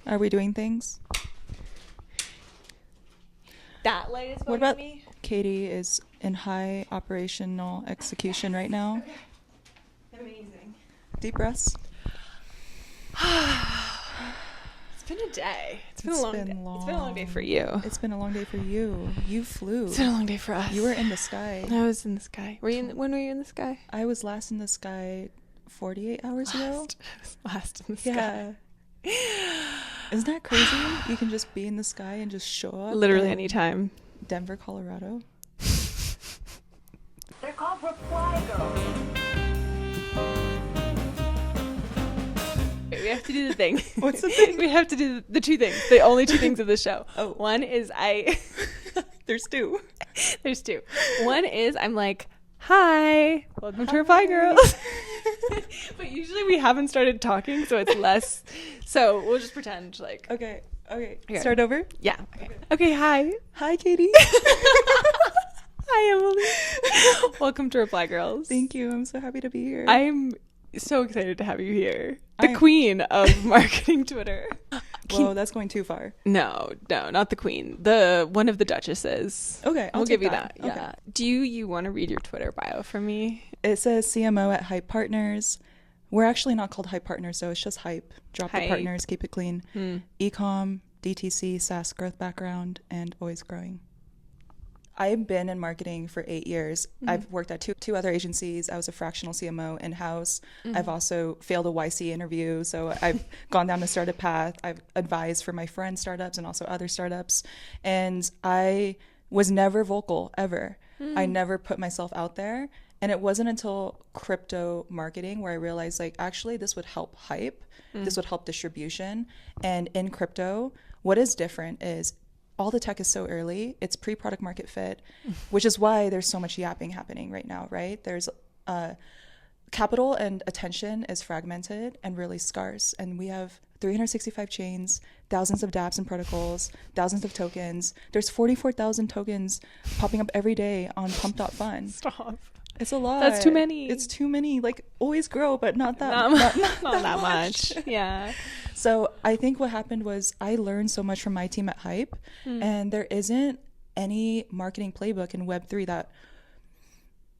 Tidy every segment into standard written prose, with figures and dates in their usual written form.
Are we doing things? That light is What about me. Katie is in high operational execution right now. Amazing. Deep breaths. It's been a day. It's been a long day. It's been a long day for you. It's been a long day for you. You flew. It's been a long day for us. You were in the sky. I was in the sky. When were you in the sky? I was last in the sky 48 hours ago. Last in the sky. Yeah. Isn't that crazy? You can just be in the sky and just show up. Literally anytime. Denver, Colorado. They're called reply girls. We have to do the thing. What's the thing? We have to do the two things. The only two things of the show. Oh. One is There's two. There's two. One is I'm like, hi, welcome to Reply Girls. But usually we haven't started talking, so it's less. So we'll just pretend like. Okay. Start over? Yeah. Okay, hi. Hi, Katie. Hi, Emily. Welcome to Reply Girls. Thank you. I'm so happy to be here. I'm so excited to have you here. The queen of marketing Twitter. Whoa, that's going too far. No, not the queen. The one of the duchesses. Okay, I'll give you that. Okay. Yeah. Do you want to read your Twitter bio for me? It says CMO at Hype Partners. We're actually not called Hype Partners, so it's just Hype. Drop the partners, keep it clean. Ecom, DTC, SaaS growth background, and always growing. I've been in marketing for 8 years. I've worked at two other agencies. I was a fractional CMO in-house. I've also failed a YC interview. So I've gone down the startup path. I've advised for my friends' startups and also other startups. And I was never vocal, ever. I never put myself out there. And it wasn't until crypto marketing where I realized, like, actually, this would help hype. This would help distribution. And in crypto, what is different is all the tech is so early. It's pre-product market fit, which is why there's so much yapping happening right now, right? There's capital and attention is fragmented and really scarce. And we have 365 chains, thousands of dApps and protocols, thousands of tokens. There's 44,000 tokens popping up every day on pump.fun. Stop. It's a lot. That's too many. It's too many. Like, always grow, but not that Not that much. Yeah. So I think what happened was I learned so much from my team at Hype, and there isn't any marketing playbook in Web3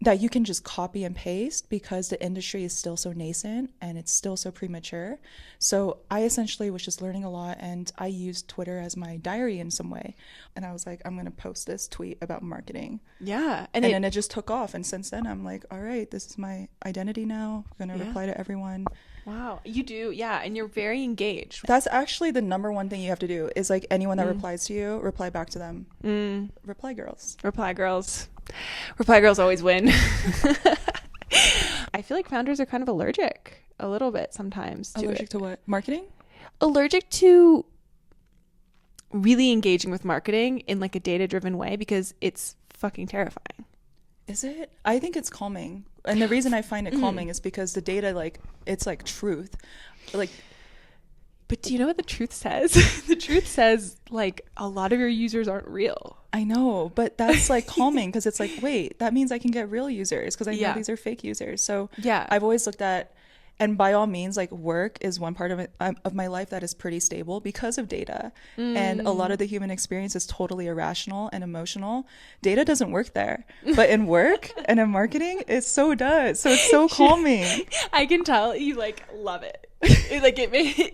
that you can just copy and paste because the industry is still so nascent and it's still so premature. So I essentially was just learning a lot, and I used Twitter as my diary in some way. And I was like, I'm going to post this tweet about marketing. Yeah. And then it just took off. And since then, I'm like, all right, this is my identity now. I'm going to reply to everyone. Wow. You do. Yeah. And you're very engaged. That's actually the number one thing you have to do is, like, anyone that replies to you, reply back to them. Reply girls. Reply girls. Reply girls always win. I feel like founders are kind of allergic a little bit sometimes. Allergic to what? Marketing? Allergic to really engaging with marketing in like a data-driven way because it's fucking terrifying. Is it? I think it's calming. And the reason I find it calming is because the data, like, it's like truth. Like, but do you know what the truth says? The truth says, like, a lot of your users aren't real. I know, but that's like calming because it's like, wait, that means I can get real users because I know these are fake users. So yeah, I've always looked at, and by all means, like, work is one part of my life that is pretty stable because of data. And a lot of the human experience is totally irrational and emotional. Data doesn't work there, but in work and in marketing, it so does. So it's so calming. I can tell you, like, love it.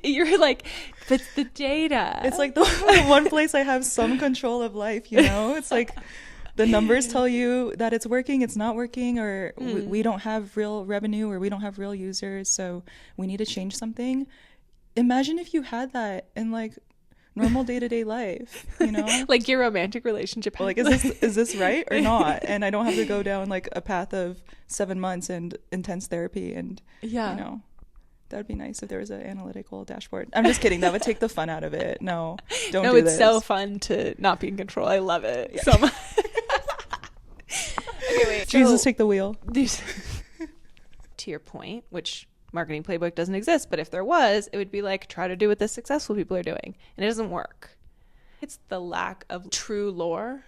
You're like, but the data. It's like the one place I have some control of life, you know? It's like the numbers tell you that it's working, it's not working, or we don't have real revenue, or we don't have real users, so we need to change something. Imagine if you had that in, like, normal day-to-day life, you know? Like your romantic relationship. Like, is this right or not? And I don't have to go down, like, a path of 7 months and intense therapy and, you know. That would be nice if there was an analytical dashboard. I'm just kidding. That would take the fun out of it. No, don't do this. No, it's so fun to not be in control. I love it so much. Okay, wait. Jesus, take the wheel. To your point, which marketing playbook doesn't exist, but if there was, it would be like, try to do what the successful people are doing. And it doesn't work. It's the lack of true lore,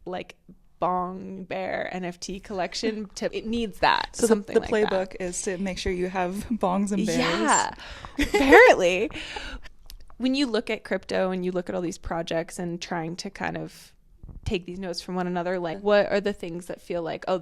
like Bong Bear NFT collection. It needs that. So something the like playbook that is to make sure you have bongs and bears. Yeah, apparently. when you look at crypto and you look at all these projects and trying to kind of take these notes from one another, like what are the things that feel like, oh,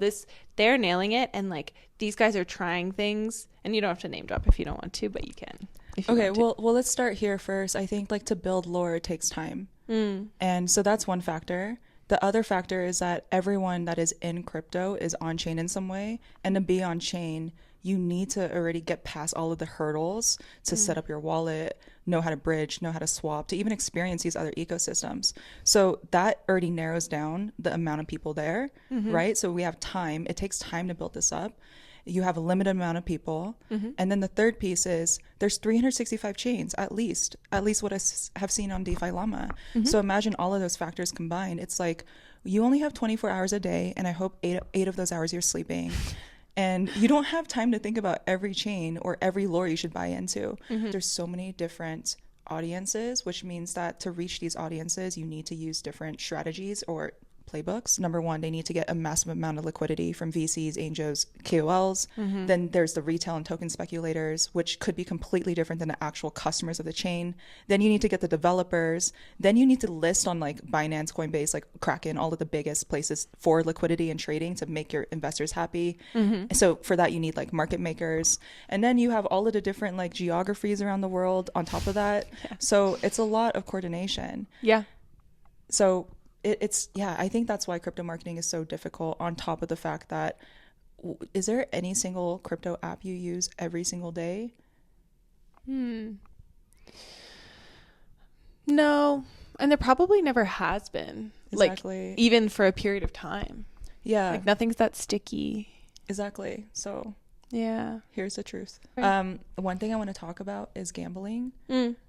they're nailing it, and like these guys are trying things, and you don't have to name drop if you don't want to, but you can. Okay, well, let's start here first. I think like to build lore, it takes time. And so that's one factor. The other factor is that everyone that is in crypto is on chain in some way. And to be on chain, you need to already get past all of the hurdles to set up your wallet, know how to bridge, know how to swap, to even experience these other ecosystems. So that already narrows down the amount of people there, right? So we have time. It takes time to build this up. You have a limited amount of people. And then the third piece is there's 365 chains, at least what I have seen on DeFi Llama. So imagine all of those factors combined. It's like you only have 24 hours a day, and I hope eight of those hours you're sleeping. And you don't have time to think about every chain or every lore you should buy into. There's so many different audiences, which means that to reach these audiences, you need to use different strategies or playbooks. Number one, they need to get a massive amount of liquidity from VCs, angels, KOLs. Then there's the retail and token speculators, which could be completely different than the actual customers of the chain. Then you need to get the developers. Then you need to list on like Binance, Coinbase, like Kraken, all of the biggest places for liquidity and trading to make your investors happy. So for that, you need like market makers. And then you have all of the different like geographies around the world on top of that. So it's a lot of coordination. So I think that's why crypto marketing is so difficult, on top of the fact that is there any single crypto app you use every single day? No, and there probably never has been. Exactly. Like even for a period of time. Yeah. Like nothing's that sticky. Exactly. So yeah, here's the truth. Right. One thing I want to talk about is gambling.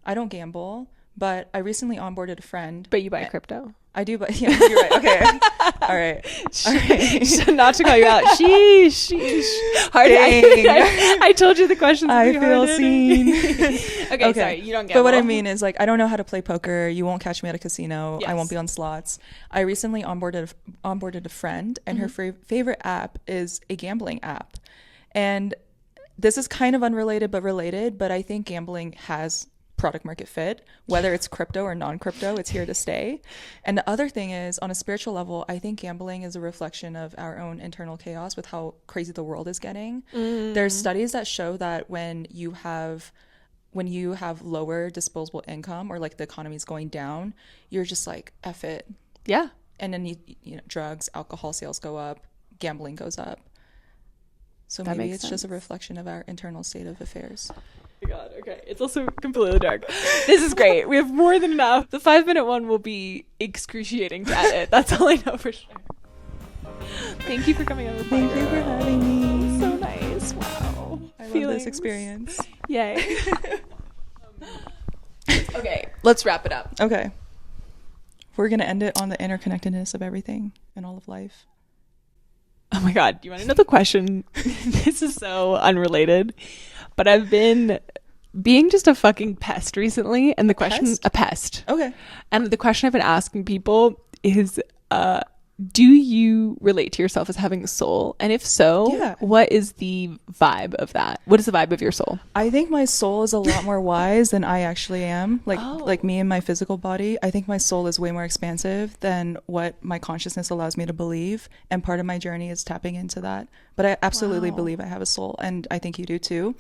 I don't gamble, but I recently onboarded a friend. But you buy crypto. I do, but yeah, you're right. Okay. All right. Not to call you out. Sheesh. Hard. I told you the questions would I be feel hard. seen. Okay, sorry. You don't gamble. But what I mean is, like, I don't know how to play poker. You won't catch me at a casino. Yes. I won't be on slots. I recently onboarded a friend, and her favorite app is a gambling app. And this is kind of unrelated but related, but I think gambling has product market fit, whether it's crypto or non-crypto, it's here to stay. And the other thing is, on a spiritual level, I think gambling is a reflection of our own internal chaos with how crazy the world is getting. There's studies that show that when you have lower disposable income, or like the economy's going down, you're just like, F it. Yeah. And then you know, drugs, alcohol sales go up, gambling goes up. So That maybe makes it's sense. just a reflection of our internal state of affairs. Oh my God, okay. It's also completely dark. This is great. We have more than enough. The 5-minute one will be excruciating to edit. That's all I know for sure. Thank you for coming on the podcast. Thank you for having me. So nice. Wow. I love this experience. Yay. Okay, let's wrap it up. Okay. We're going to end it on the interconnectedness of everything in all of life. Oh my God, do you want to know the question? This is so unrelated, but I've been being just a fucking pest recently, and the question, a pest. Okay. And the question I've been asking people is, do you relate to yourself as having a soul? And if so, what is the vibe of that? What is the vibe of your soul? I think my soul is a lot more wise than I actually am. Like me and my physical body. I think my soul is way more expansive than what my consciousness allows me to believe. And part of my journey is tapping into that. But I absolutely believe I have a soul. And I think you do too.